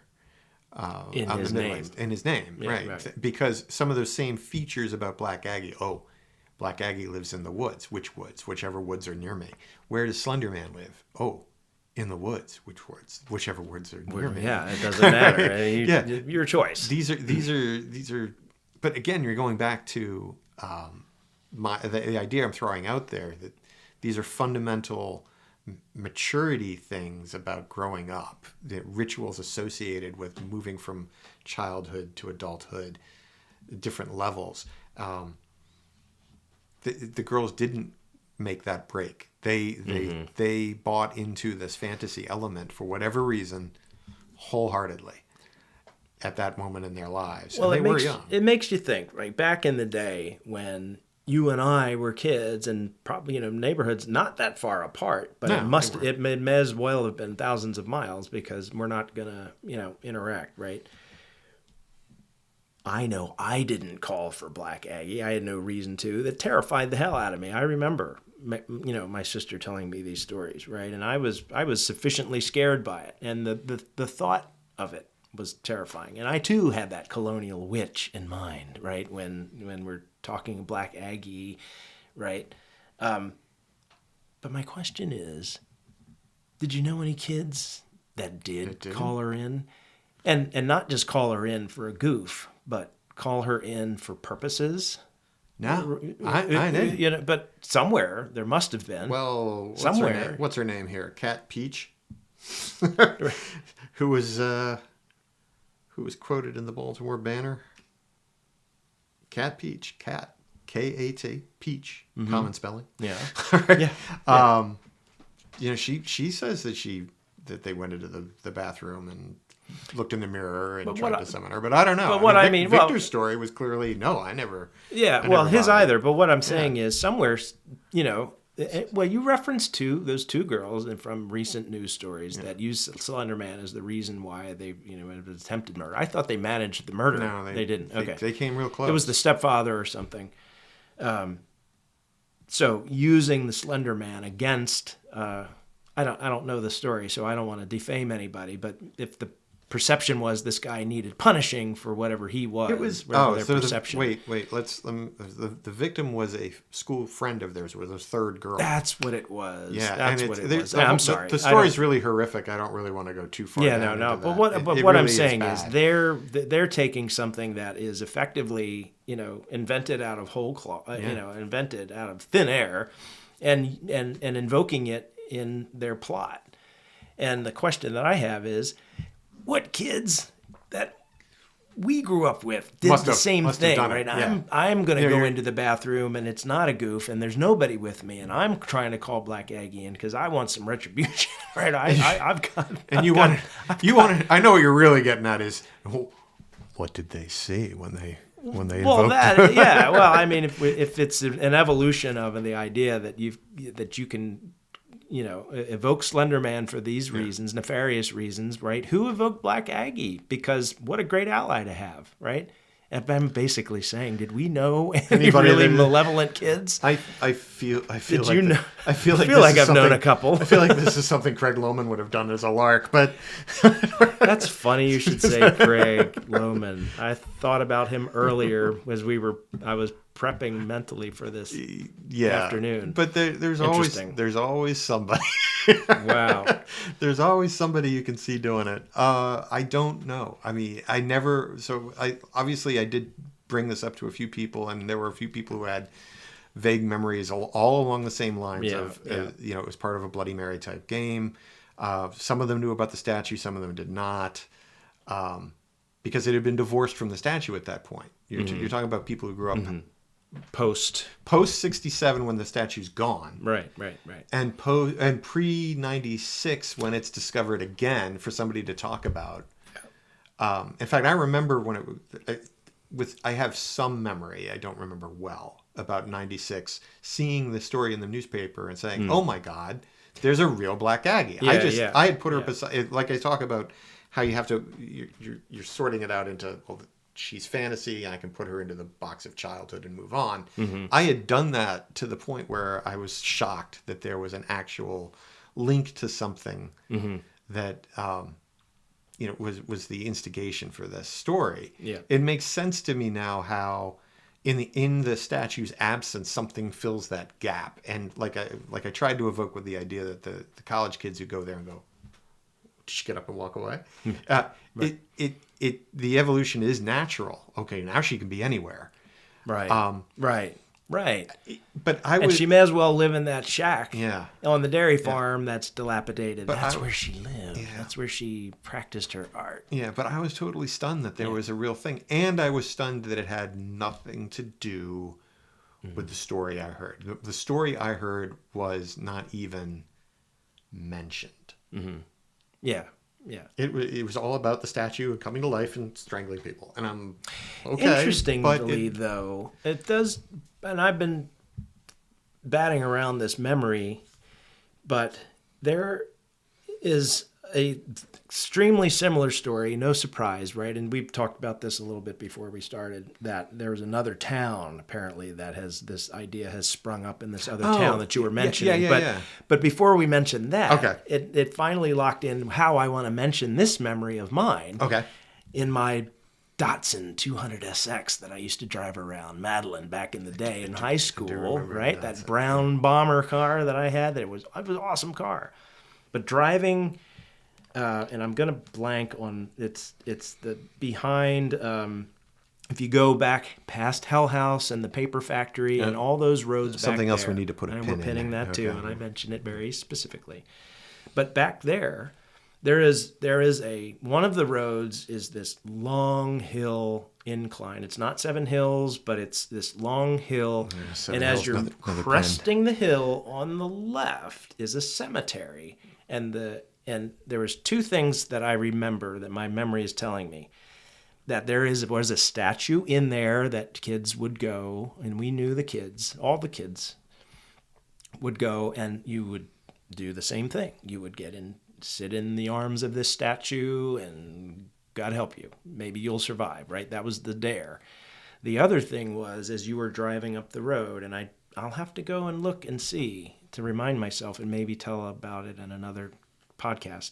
In his name. Yeah, right. Because some of those same features about Black Aggie. Black Aggie lives in the woods. Which woods? Whichever woods are near me. Where does Slender Man live? In the woods. Which woods? Whichever woods are near me. Yeah, it doesn't matter. Your choice. These are. But again, you're going back to the idea I'm throwing out there, that these are fundamental maturity things about growing up, the rituals associated with moving from childhood to adulthood, different levels. The girls didn't make that break. They bought into this fantasy element for whatever reason wholeheartedly at that moment in their lives. Well, and they were young. It makes you think, right? Back in the day when you and I were kids, and probably neighborhoods not that far apart, but it may as well have been thousands of miles, because we're not gonna interact, right? I know I didn't call for Black Aggie. I had no reason to. That terrified the hell out of me. I remember my sister telling me these stories, right? And I was sufficiently scared by it, and the thought of it was terrifying. And I too had that colonial witch in mind, right? When we're talking Black Aggie, right? But my question is, did you know any kids that did call her in? And not just call her in for a goof, but call her in for purposes? No, I didn't. But somewhere there must have been. Well, what's her name here? Cat Peach, who was quoted in the Baltimore Banner. Cat Peach, Cat, K-A-T, Peach, common spelling. Yeah. Yeah. She says that they went into the bathroom and looked in the mirror and tried to summon her, but I don't know. But Victor's story was clearly no. I never. Yeah, his either. But what I'm saying is, somewhere, Well, you referenced those two girls from recent news stories that used Slender Man as the reason why they, it was attempted murder. I thought they managed the murder. No, they didn't. Okay, they came real close. It was the stepfather or something. So using the Slender Man against, I don't know the story, so I don't want to defame anybody. But if the perception was this guy needed punishing for whatever he was. It was perception. Wait. Let's the victim was a school friend of theirs, was a third girl. That's what it was. Yeah, that's what it was. I'm sorry. The story's really horrific. I don't really want to go too far. Yeah, no. But what really I'm saying is they're taking something that is effectively invented out of whole cloth, invented out of thin air, and invoking it in their plot. And the question that I have is, what kids that we grew up with did the same thing, right? Yeah. I'm going to go into the bathroom and it's not a goof and there's nobody with me and I'm trying to call Black Aggie in because I want some retribution, right? I've got. And you want. I know what you're really getting at is, what did they see when they invoked? Well, well, I mean, if it's an evolution of the idea that you can. Evoke Slender Man for these reasons, nefarious reasons, right? Who evoked Black Aggie? Because what a great ally to have, right? And I'm basically saying, did we know any really malevolent kids? I feel like I've known a couple. I feel like this is something Craig Loman would have done as a lark, but that's funny. You should say Craig Loman. I thought about him earlier as I was prepping mentally for this afternoon. But there's always somebody. Wow. There's always somebody you can see doing it. I don't know. I mean, I did bring this up to a few people, and there were a few people who had vague memories all along the same lines it was part of a Bloody Mary type game. Some of them knew about the statue, some of them did not, because it had been divorced from the statue at that point. You're talking about people who grew up post 67 when the statue's gone, right, and pre 96 when it's discovered again for somebody to talk about. In fact, I remember when I have some memory, I don't remember well, about 96, seeing the story in the newspaper and saying, "Oh my God, there's a real Black Aggie." I had put her beside, like I talk about how you have to, you're sorting it out into, well, she's fantasy, and I can put her into the box of childhood and move on. I had done that to the point where I was shocked that there was an actual link to something that was the instigation for this story. Yeah. It makes sense to me now how in the statue's absence something fills that gap. And like I tried to evoke with the idea that the college kids who go there and go, just get up and walk away. Right. The evolution is natural. Okay, now she can be anywhere. Right. Right. But and she may as well live in that shack. Yeah. On the dairy farm that's dilapidated. But that's where she lived. Yeah. That's where she practiced her art. Yeah, but I was totally stunned that there was a real thing. And I was stunned that it had nothing to do with the story I heard. The story I heard was not even mentioned. Yeah. It was all about the statue coming to life and strangling people. And I'm okay. Interestingly, though, it does, and I've been batting around this memory, but there is a extremely similar story, no surprise, right? And we've talked about this a little bit before we started, that there was another town, apparently, that this idea has sprung up in this other town that you were mentioning. But before we mention that, it finally locked in how I want to mention this memory of mine. Okay. In my Datsun 200SX that I used to drive around Madeline back in the day in high school, right? That brown bomber car that I had, it was an awesome car. But driving... and I'm gonna blank on it's the behind. If you go back past Hell House and the paper factory and all those roads, something back else there, we need to put a pin in. And we're pinning that too, and I mention it very specifically. But back there is one of the roads is this long hill incline. It's not 7 hills, but it's this long hill. And as you're cresting the hill on the left is a cemetery, and there was 2 things that I remember that my memory is telling me. That there was a statue in there that kids would go, and we knew the kids, all the kids, would go and you would do the same thing. You would sit in the arms of this statue and God help you. Maybe you'll survive, right? That was the dare. The other thing was, as you were driving up the road, and I'll have to go and look and see to remind myself and maybe tell about it in another podcast,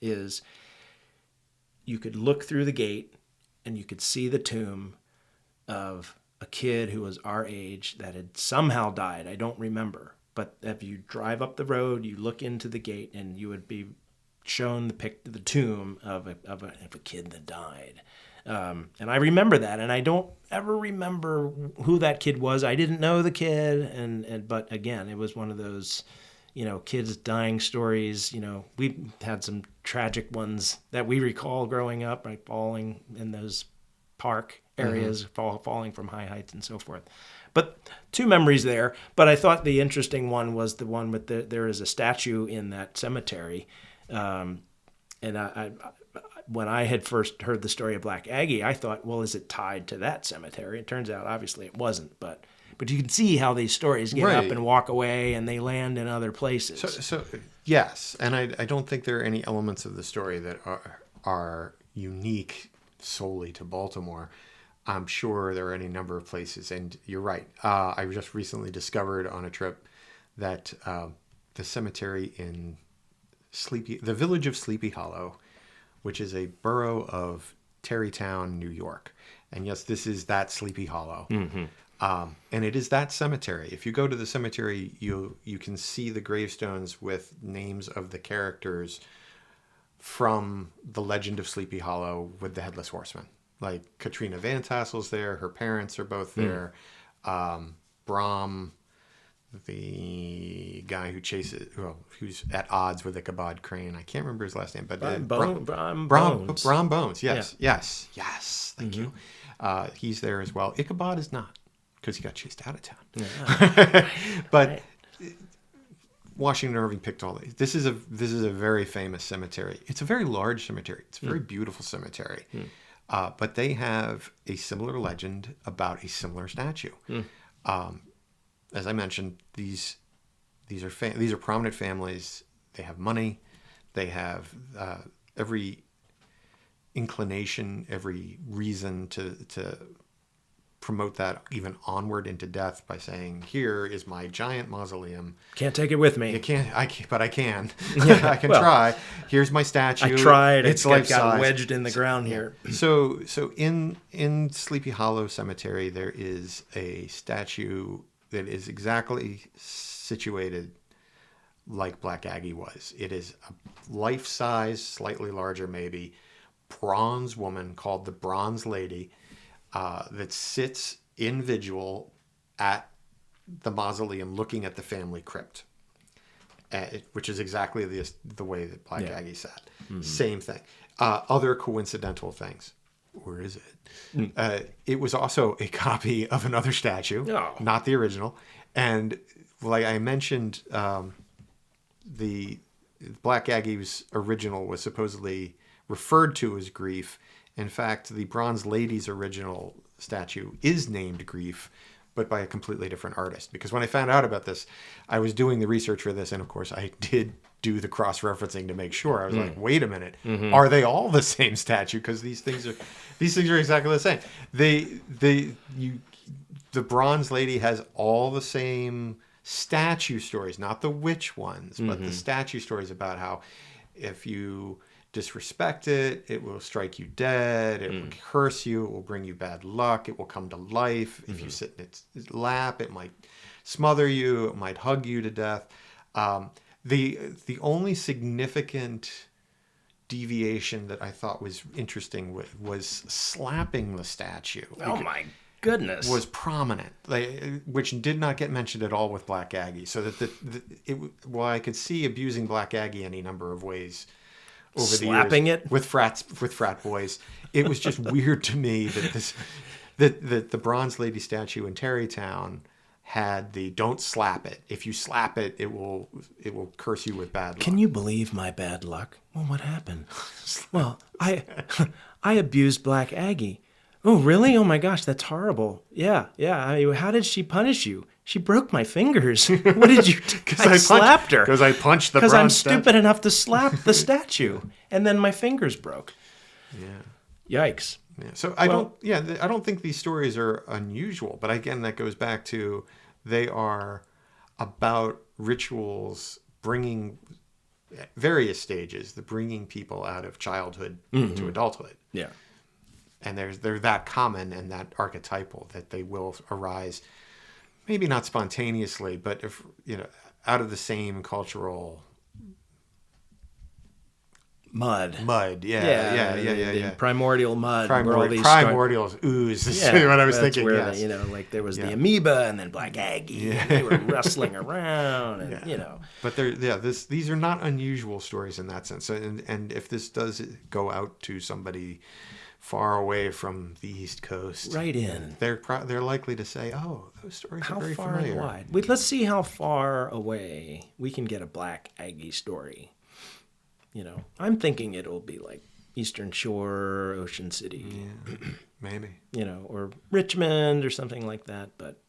is you could look through the gate and you could see the tomb of a kid who was our age that had somehow died. I don't remember. But if you drive up the road, you look into the gate and you would be shown the tomb of a kid that died. And I remember that, and I don't ever remember who that kid was. I didn't know the kid, but again, it was one of those, kids dying stories. We had some tragic ones that we recall growing up, like falling in those park areas, falling from high heights and so forth. But 2 memories there. But I thought the interesting one was the one with there is a statue in that cemetery. And when I had first heard the story of Black Aggie, I thought, well, is it tied to that cemetery? It turns out, obviously, it wasn't. But you can see how these stories get up and walk away, and they land in other places. So yes, and I don't think there are any elements of the story that are unique solely to Baltimore. I'm sure there are any number of places, and you're right. I just recently discovered on a trip that the cemetery in the village of Sleepy Hollow, which is a borough of Tarrytown, New York. And yes, this is that Sleepy Hollow. Mm-hmm. And it is that cemetery. If you go to the cemetery, you can see the gravestones with names of the characters from the legend of Sleepy Hollow with the Headless Horseman. Like Katrina Van Tassel's there. Her parents are both there. Brom, the guy who's at odds with Ichabod Crane. I can't remember his last name, but Brom Bones. Brom Bones. Yes. Thank you. He's there as well. Ichabod is not, because he got chased out of town. Yeah. But right. Washington Irving picked all these. This is a very famous cemetery. It's a very large cemetery. It's a very beautiful cemetery. But they have a similar legend about a similar statue. As I mentioned, these are prominent families. They have money. They have every inclination, every reason to promote that even onward into death by saying, "Here is my giant mausoleum. Can't take it with me. But I can. I can try. Here's my statue. I tried. It's got wedged in the ground here." So in Sleepy Hollow Cemetery, there is a statue that is exactly situated like Black Aggie was. It is a life-size, slightly larger maybe, bronze woman called the Bronze Lady that sits in vigil at the mausoleum looking at the family crypt, which is exactly the way that Black Aggie sat. Mm-hmm. Same thing. Other coincidental things. Where is it? It was also a copy of another statue, not the original. And like I mentioned, the Black Aggie's original was supposedly referred to as Grief. In fact, the Bronze Lady's original statue is named Grief, but by a completely different artist. Because when I found out about this, I was doing the research for this, and of course I did do the cross-referencing to make sure. I was like, wait a minute, are they all the same statue? Because these things are exactly the same. The Bronze Lady has all the same statue stories, not the witch ones, but the statue stories about how if you disrespect it, it will strike you dead, it will curse you, it will bring you bad luck, it will come to life. If you sit in its lap, it might smother you, it might hug you to death. The only significant deviation that I thought was interesting was slapping the statue. Oh my goodness. Was prominent, which did not get mentioned at all with Black Aggie. So that while I could see abusing Black Aggie any number of ways over slapping the years it with frat boys, it was just weird to me that the Bronze Lady statue in Tarrytown had the "don't slap it. If you slap it, it will curse you with bad luck." Can you believe my bad luck? Well, what happened? Well, I abused Black Aggie. Oh, really? Oh my gosh, that's horrible. Yeah. I mean, how did she punish you? She broke my fingers. What did you do? I slapped her. Because I punched the Because I'm bronze statue. stupid enough to slap the statue. And then my fingers broke. Yeah. Yikes. Yeah. So I don't think these stories are unusual, but again, that goes back to they are about rituals bringing at various stages, the bringing people out of childhood to adulthood. Yeah. And they're that common and that archetypal that they will arise, maybe not spontaneously, but if out of the same cultural mud. Yeah. Primordial mud. Primordial ooze is what I was thinking. Where there was the amoeba and then Black Aggie. And they were wrestling around, and But these are not unusual stories in that sense. And if this does go out to somebody far away from the East Coast, right in, they're likely to say, "Oh, those stories are very familiar." How far and wide? Let's see how far away we can get a Black Aggie story. I'm thinking it'll be like Eastern Shore, Ocean City. Yeah, maybe. Or Richmond or something like that. But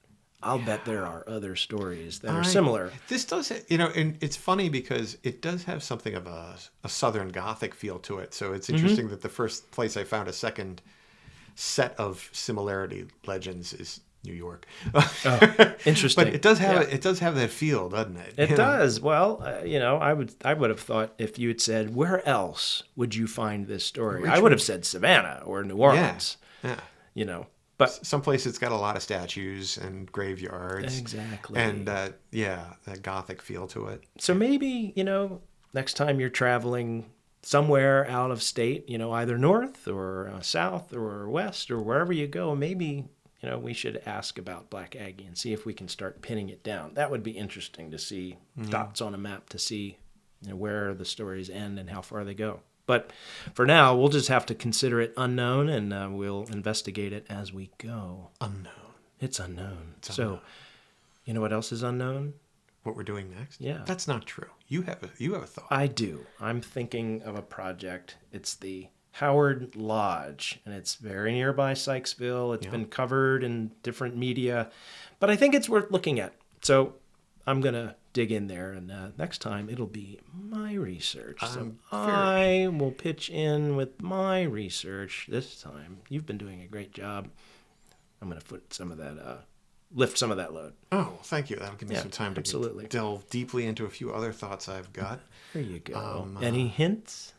I'll bet there are other stories that are similar. This does, and it's funny because it does have something of a Southern Gothic feel to it. So it's interesting that the first place I found a second set of similarity legends is New York. Interesting. But it does have that feel, doesn't it? It does. Well, I would have thought if you had said, where else would you find this story? Richmond. I would have said Savannah or New Orleans. Yeah. But someplace it's got a lot of statues and graveyards. Exactly. And that Gothic feel to it. So maybe, next time you're traveling somewhere out of state, either north or south or west or wherever you go, maybe we should ask about Black Aggie and see if we can start pinning it down. That would be interesting to see dots on a map to see where the stories end and how far they go. But for now, we'll just have to consider it unknown, and we'll investigate it as we go. Unknown. It's unknown. So, you know what else is unknown? What we're doing next? Yeah. That's not true. You have a thought. I do. I'm thinking of a project. It's the Howard Lodge, and it's very nearby Sykesville. It's been covered in different media, but I think it's worth looking at. So I'm going to dig in there, and next time it'll be my research. So I will pitch in with my research this time. You've been doing a great job. I'm going to put some of that, lift some of that load. Oh, thank you. That'll give me some time to delve deeply into a few other thoughts I've got. There you go. Any hints?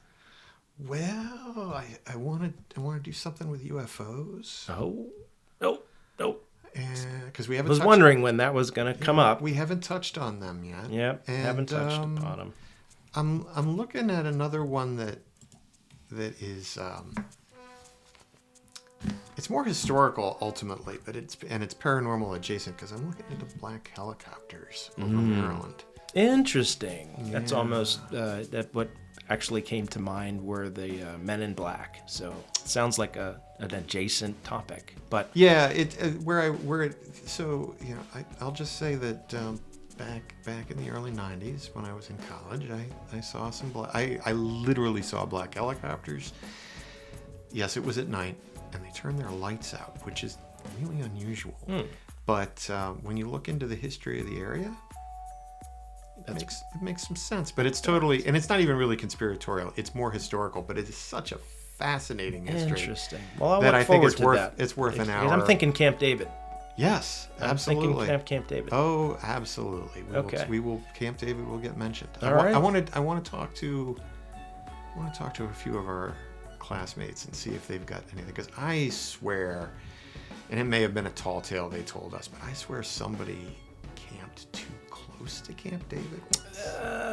Well, I want to do something with UFOs. Oh, no. Because we haven't. I was wondering when that was going to come up. We haven't touched on them yet. Yep, haven't touched upon them. I'm looking at another one that is. It's more historical ultimately, but it's paranormal adjacent because I'm looking into black helicopters over Maryland. Interesting. Yeah. That's almost what actually came to mind were the Men in Black. So it sounds like an adjacent topic, but yeah, I'll just say that back in the early '90s when I was in college, I saw some I literally saw black helicopters. Yes, it was at night, and they turned their lights out, which is really unusual. But when you look into the history of the area, it makes some sense, but it's totally, and it's not even really conspiratorial. It's more historical, but it is such a fascinating history. Interesting. Well, I'll look forward to that. It's worth an hour. I'm thinking Camp David. Yes, absolutely. I'm thinking Camp David. Oh, absolutely. We will. Camp David will get mentioned. I want to talk to a few of our classmates and see if they've got anything, because I swear, and it may have been a tall tale they told us, but I swear somebody camped too close to Camp David once.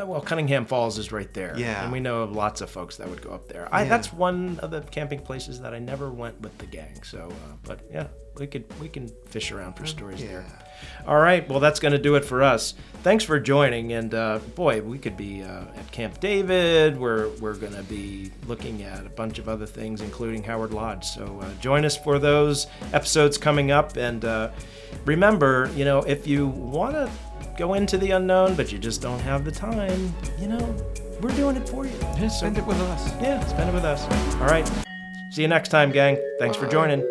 Well, Cunningham Falls is right there. Yeah. And we know of lots of folks that would go up there. That's one of the camping places that I never went with the gang. So, but yeah, we can fish around for stories there. All right. Well, that's going to do it for us. Thanks for joining. And boy, we could be at Camp David. We're going to be looking at a bunch of other things, including Howard Lodge. So join us for those episodes coming up. And remember, if you want to go into the unknown, but you just don't have the time, we're doing it for you. Spend it with us. Yeah, spend it with us. All right. See you next time, gang. Thanks for joining.